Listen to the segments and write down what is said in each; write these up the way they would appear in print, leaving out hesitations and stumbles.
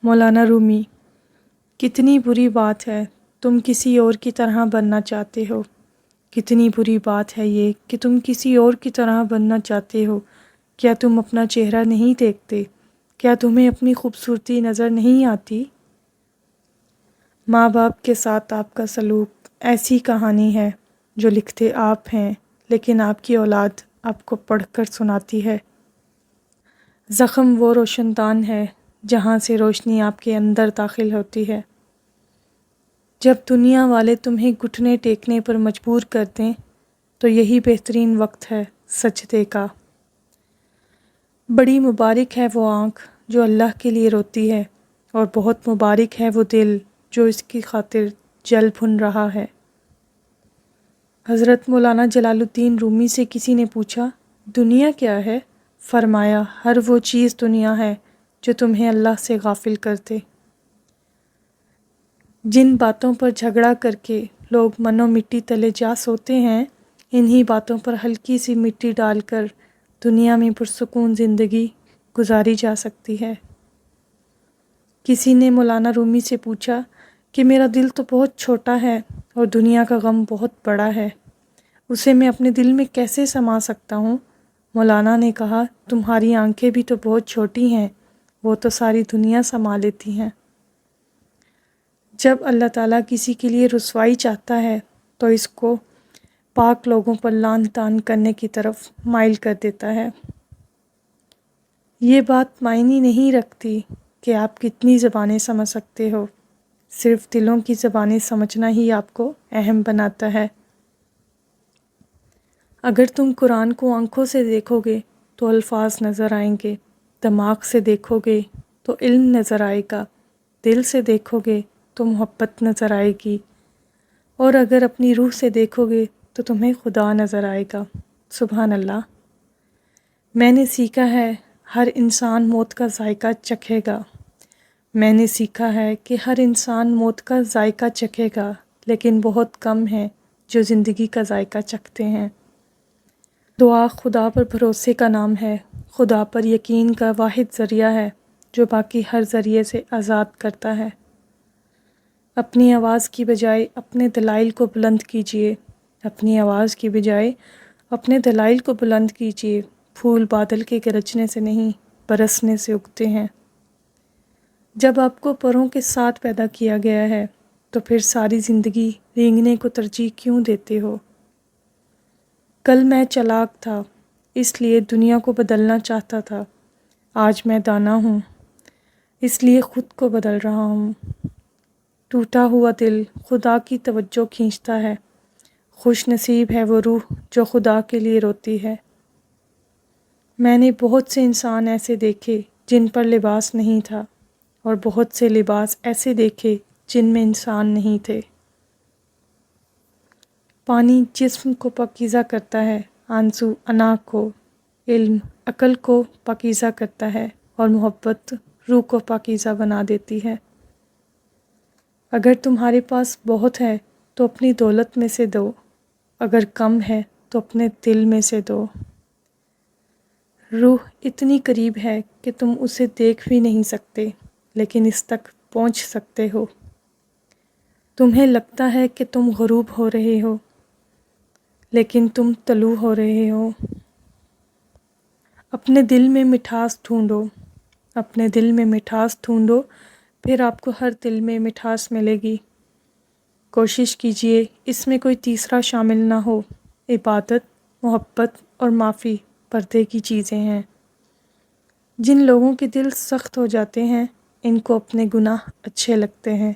مولانا رومی۔ کتنی بری بات ہے تم کسی اور کی طرح بننا چاہتے ہو، کتنی بری بات ہے یہ کہ تم کسی اور کی طرح بننا چاہتے ہو۔ کیا تم اپنا چہرہ نہیں دیکھتے؟ کیا تمہیں اپنی خوبصورتی نظر نہیں آتی؟ ماں باپ کے ساتھ آپ کا سلوک ایسی کہانی ہے جو لکھتے آپ ہیں، لیکن آپ کی اولاد آپ کو پڑھ کر سناتی ہے۔ زخم وہ روشن دان ہے جہاں سے روشنی آپ کے اندر داخل ہوتی ہے۔ جب دنیا والے تمہیں گھٹنے ٹیکنے پر مجبور کر دیں تو یہی بہترین وقت ہے سجدے کا۔ بڑی مبارک ہے وہ آنکھ جو اللہ کے لیے روتی ہے، اور بہت مبارک ہے وہ دل جو اس کی خاطر جل بھن رہا ہے۔ حضرت مولانا جلال الدین رومی سے کسی نے پوچھا، دنیا کیا ہے؟ فرمایا، ہر وہ چیز دنیا ہے جو تمہیں اللہ سے غافل کر دے۔ جن باتوں پر جھگڑا کر کے لوگ منو مٹی تلے جا سوتے ہیں، انہی باتوں پر ہلکی سی مٹی ڈال کر دنیا میں پرسکون زندگی گزاری جا سکتی ہے۔ کسی نے مولانا رومی سے پوچھا کہ میرا دل تو بہت چھوٹا ہے اور دنیا کا غم بہت بڑا ہے، اسے میں اپنے دل میں کیسے سما سکتا ہوں؟ مولانا نے کہا، تمہاری آنکھیں بھی تو بہت چھوٹی ہیں، وہ تو ساری دنیا سما لیتی ہیں۔ جب اللہ تعالیٰ کسی کے لیے رسوائی چاہتا ہے تو اس کو پاک لوگوں پر لعن طعن کرنے کی طرف مائل کر دیتا ہے۔ یہ بات معنی نہیں رکھتی کہ آپ کتنی زبانیں سمجھ سکتے ہو، صرف دلوں کی زبانیں سمجھنا ہی آپ کو اہم بناتا ہے۔ اگر تم قرآن کو آنکھوں سے دیکھو گے تو الفاظ نظر آئیں گے، دماغ سے دیکھو گے تو علم نظر آئے گا، دل سے دیکھو گے تو محبت نظر آئے گی، اور اگر اپنی روح سے دیکھو گے تو تمہیں خدا نظر آئے گا۔ سبحان اللہ۔ میں نے سیکھا ہے ہر انسان موت کا ذائقہ چکھے گا۔ میں نے سیکھا ہے کہ ہر انسان موت کا ذائقہ چکھے گا، لیکن بہت کم ہیں جو زندگی کا ذائقہ چکھتے ہیں۔ دعا خدا پر بھروسے کا نام ہے، خدا پر یقین کا واحد ذریعہ ہے جو باقی ہر ذریعے سے آزاد کرتا ہے۔ اپنی آواز کی بجائے اپنے دلائل کو بلند کیجیے، اپنی آواز کی بجائے اپنے دلائل کو بلند کیجیے۔ پھول بادل کے گرجنے سے نہیں، برسنے سے اگتے ہیں۔ جب آپ کو پروں کے ساتھ پیدا کیا گیا ہے تو پھر ساری زندگی رینگنے کو ترجیح کیوں دیتے ہو؟ کل میں چالاک تھا، اس لیے دنیا کو بدلنا چاہتا تھا۔ آج میں دانا ہوں، اس لیے خود کو بدل رہا ہوں۔ ٹوٹا ہوا دل خدا کی توجہ کھینچتا ہے، خوش نصیب ہے وہ روح جو خدا کے لیے روتی ہے۔ میں نے بہت سے انسان ایسے دیکھے جن پر لباس نہیں تھا، اور بہت سے لباس ایسے دیکھے جن میں انسان نہیں تھے۔ پانی جسم کو پاکیزہ کرتا ہے، آنسو انا کو، علم عقل کو پاکیزہ کرتا ہے، اور محبت روح کو پاکیزہ بنا دیتی ہے۔ اگر تمہارے پاس بہت ہے تو اپنی دولت میں سے دو، اگر کم ہے تو اپنے دل میں سے دو۔ روح اتنی قریب ہے کہ تم اسے دیکھ بھی نہیں سکتے، لیکن اس تک پہنچ سکتے ہو۔ تمہیں لگتا ہے کہ تم غروب ہو رہے ہو، لیکن تم طلوع ہو رہے ہو۔ اپنے دل میں مٹھاس ڈھونڈو، اپنے دل میں مٹھاس ڈھونڈو، پھر آپ کو ہر دل میں مٹھاس ملے گی۔ کوشش کیجئے اس میں کوئی تیسرا شامل نہ ہو۔ عبادت، محبت اور معافی پردے کی چیزیں ہیں۔ جن لوگوں کے دل سخت ہو جاتے ہیں، ان کو اپنے گناہ اچھے لگتے ہیں۔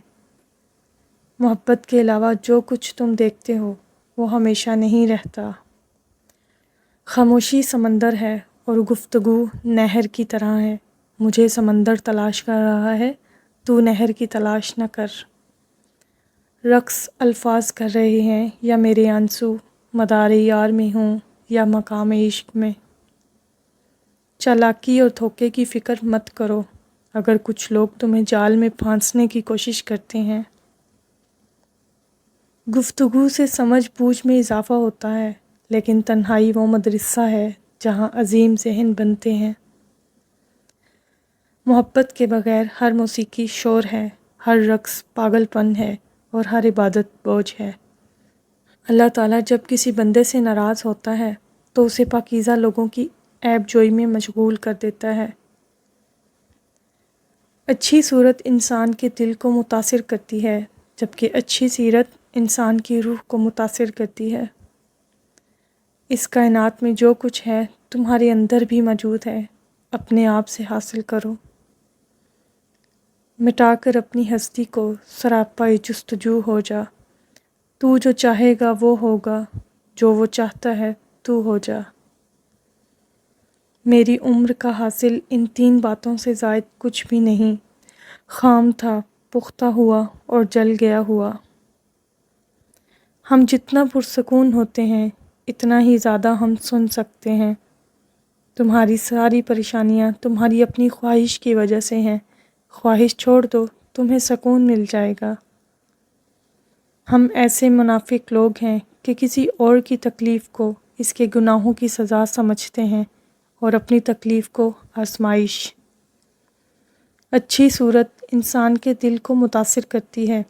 محبت کے علاوہ جو کچھ تم دیکھتے ہو وہ ہمیشہ نہیں رہتا۔ خاموشی سمندر ہے اور گفتگو نہر کی طرح ہے۔ مجھے سمندر تلاش کر رہا ہے، تو نہر کی تلاش نہ کر۔ رقص الفاظ کر رہے ہیں یا میرے آنسو مدار یار میں ہوں یا مقام عشق میں۔ چالاکی اور دھوکے کی فکر مت کرو اگر کچھ لوگ تمہیں جال میں پھانسنے کی کوشش کرتے ہیں۔ گفتگو سے سمجھ بوجھ میں اضافہ ہوتا ہے، لیکن تنہائی وہ مدرسہ ہے جہاں عظیم ذہن بنتے ہیں۔ محبت کے بغیر ہر موسیقی شور ہے، ہر رقص پاگل پن ہے اور ہر عبادت بوجھ ہے۔ اللہ تعالیٰ جب کسی بندے سے ناراض ہوتا ہے تو اسے پاکیزہ لوگوں کی عیب جوئی میں مشغول کر دیتا ہے۔ اچھی صورت انسان کے دل کو متاثر کرتی ہے، جبکہ اچھی سیرت انسان کی روح کو متاثر کرتی ہے۔ اس کائنات میں جو کچھ ہے تمہارے اندر بھی موجود ہے، اپنے آپ سے حاصل کرو۔ مٹا کر اپنی ہستی کو سراپا جستجو ہو جا، تو جو چاہے گا وہ ہوگا، جو وہ چاہتا ہے تو ہو جا۔ میری عمر کا حاصل ان 3 باتوں سے زائد کچھ بھی نہیں، خام تھا، پختہ ہوا اور جل گیا ہوا۔ ہم جتنا پرسکون ہوتے ہیں اتنا ہی زیادہ ہم سن سکتے ہیں۔ تمہاری ساری پریشانیاں تمہاری اپنی خواہش کی وجہ سے ہیں، خواہش چھوڑ دو، تمہیں سکون مل جائے گا۔ ہم ایسے منافق لوگ ہیں کہ کسی اور کی تکلیف کو اس کے گناہوں کی سزا سمجھتے ہیں اور اپنی تکلیف کو آزمائش۔ اچھی صورت انسان کے دل کو متاثر کرتی ہے،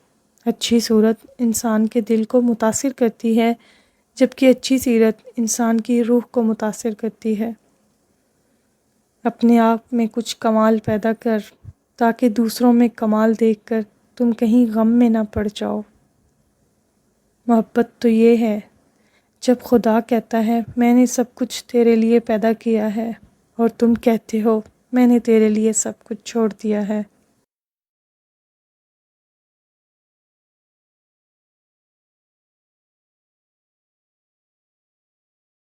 اچھی صورت انسان کے دل کو متاثر کرتی ہے، جبکہ اچھی سیرت انسان کی روح کو متاثر کرتی ہے۔ اپنے آپ میں کچھ کمال پیدا کر تاکہ دوسروں میں کمال دیکھ کر تم کہیں غم میں نہ پڑ جاؤ۔ محبت تو یہ ہے جب خدا کہتا ہے میں نے سب کچھ تیرے لیے پیدا کیا ہے اور تم کہتے ہو میں نے تیرے لیے سب کچھ چھوڑ دیا ہے۔